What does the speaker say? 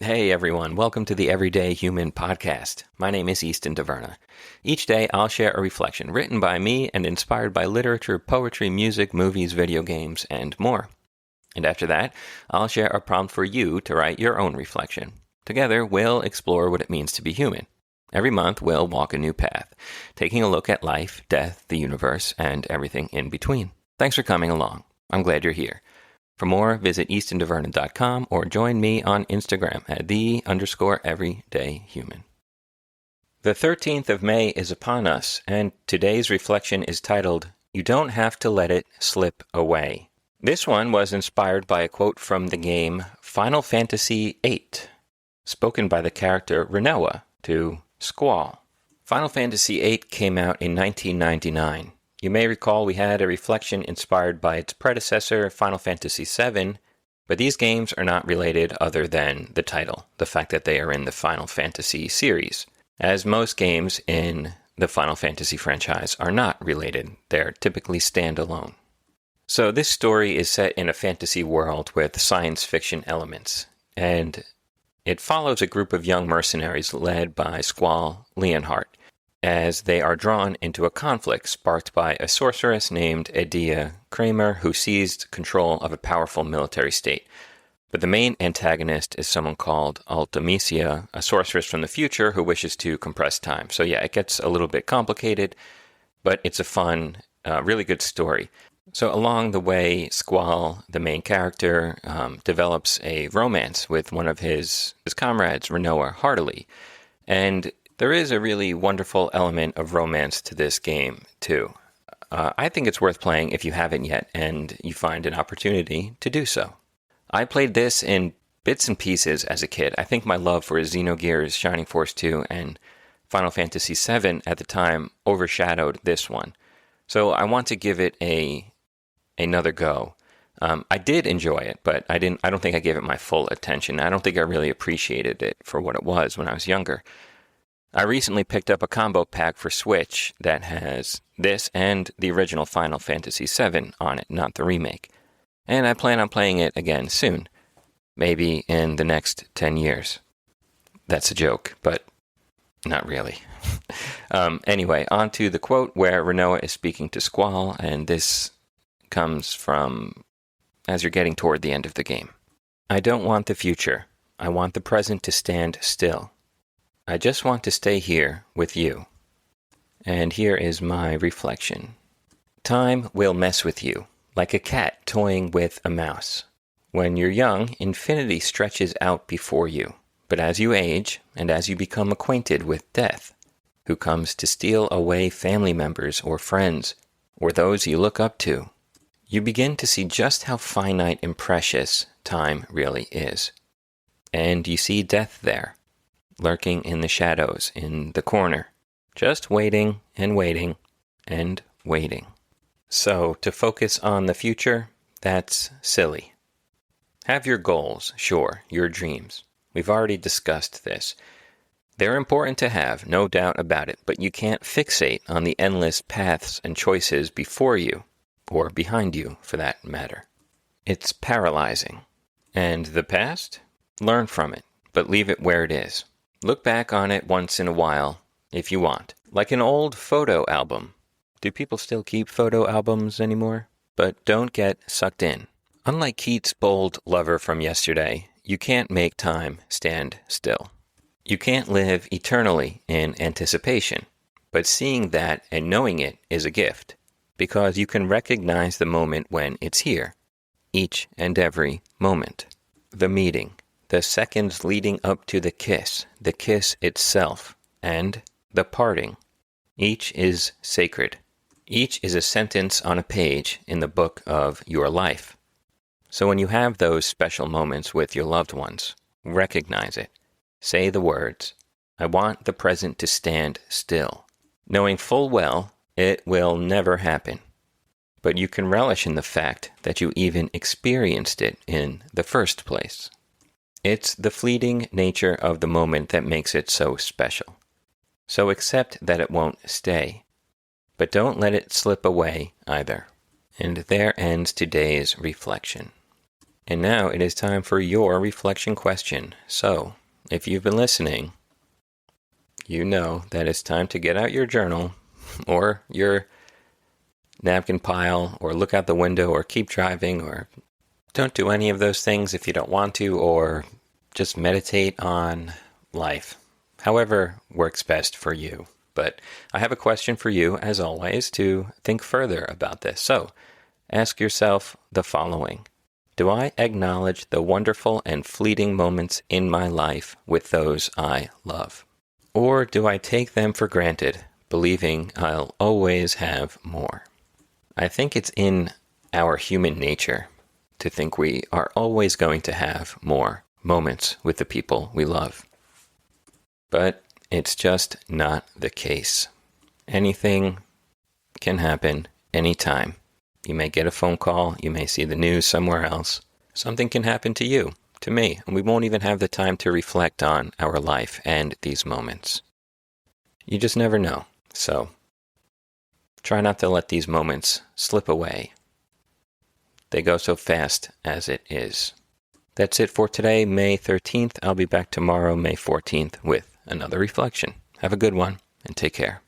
Hey everyone, welcome to the Everyday Human Podcast. My name is Easton Taverna. Each day I'll share a reflection written by me and inspired by literature, poetry, music, movies, video games, and more. And after that, I'll share a prompt for you to write your own reflection. Together, we'll explore what it means to be human. Every month, we'll walk a new path, taking a look at life, death, the universe, and everything in between. Thanks for coming along. I'm glad you're here. For more, visit eastontaverna.com or join me on Instagram at _everydayhuman. The 13th of May is upon us, and today's reflection is titled, You Don't Have to Let It Slip Away. This one was inspired by a quote from the game Final Fantasy VIII, spoken by the character Rinoa to Squall. Final Fantasy VIII came out in 1999. You may recall we had a reflection inspired by its predecessor, Final Fantasy VII, but these games are not related other than the title, the fact that they are in the Final Fantasy series. As most games in the Final Fantasy franchise are not related, they're typically standalone. So this story is set in a fantasy world with science fiction elements, and it follows a group of young mercenaries led by Squall Leonhardt, as they are drawn into a conflict sparked by a sorceress named Edea Kramer who seized control of a powerful military state. But the main antagonist is someone called Ultimecia, a sorceress from the future who wishes to compress time. So yeah, it gets a little bit complicated, but it's a fun, really good story. So along the way, Squall, the main character, develops a romance with one of his comrades, Rinoa Heartily. And there is a really wonderful element of romance to this game, too. I think it's worth playing if you haven't yet and you find an opportunity to do so. I played this in bits and pieces as a kid. I think my love for Xenogears, Shining Force 2, and Final Fantasy VII at the time overshadowed this one. So I want to give it another go. I did enjoy it, but I don't think I gave it my full attention. I don't think I really appreciated it for what it was when I was younger. I recently picked up a combo pack for Switch that has this and the original Final Fantasy VII on it, not the remake. And I plan on playing it again soon, maybe in the next 10 years. That's a joke, but not really. Anyway, on to the quote where Rinoa is speaking to Squall, and this comes from as you're getting toward the end of the game. I don't want the future. I want the present to stand still. I just want to stay here with you. And here is my reflection. Time will mess with you, like a cat toying with a mouse. When you're young, infinity stretches out before you. But as you age, and as you become acquainted with death, who comes to steal away family members or friends, or those you look up to, you begin to see just how finite and precious time really is. And you see death there, lurking in the shadows, in the corner, just waiting and waiting and waiting. So, to focus on the future, that's silly. Have your goals, sure, your dreams. We've already discussed this. They're important to have, no doubt about it, but you can't fixate on the endless paths and choices before you, or behind you, for that matter. It's paralyzing. And the past? Learn from it, but leave it where it is. Look back on it once in a while, if you want. Like an old photo album. Do people still keep photo albums anymore? But don't get sucked in. Unlike Keats' Bold Lover from yesterday, you can't make time stand still. You can't live eternally in anticipation, but seeing that and knowing it is a gift, because you can recognize the moment when it's here, each and every moment. The meeting, the seconds leading up to the kiss itself, and the parting. Each is sacred. Each is a sentence on a page in the book of your life. So when you have those special moments with your loved ones, recognize it. Say the words, I want the present to stand still, knowing full well it will never happen. But you can relish in the fact that you even experienced it in the first place. It's the fleeting nature of the moment that makes it so special. So accept that it won't stay. But don't let it slip away either. And there ends today's reflection. And now it is time for your reflection question. So, if you've been listening, you know that it's time to get out your journal or your napkin pile, or look out the window, or keep driving, or don't do any of those things if you don't want to, or just meditate on life. However works best for you. But I have a question for you, as always, to think further about this. So, ask yourself the following. Do I acknowledge the wonderful and fleeting moments in my life with those I love? Or do I take them for granted, believing I'll always have more? I think it's in our human nature to think we are always going to have more moments with the people we love. But it's just not the case. Anything can happen anytime. You may get a phone call, you may see the news somewhere else. Something can happen to you, to me, and we won't even have the time to reflect on our life and these moments. You just never know. So, try not to let these moments slip away. They go so fast as it is. That's it for today, May 13th. I'll be back tomorrow, May 14th, with another reflection. Have a good one, and take care.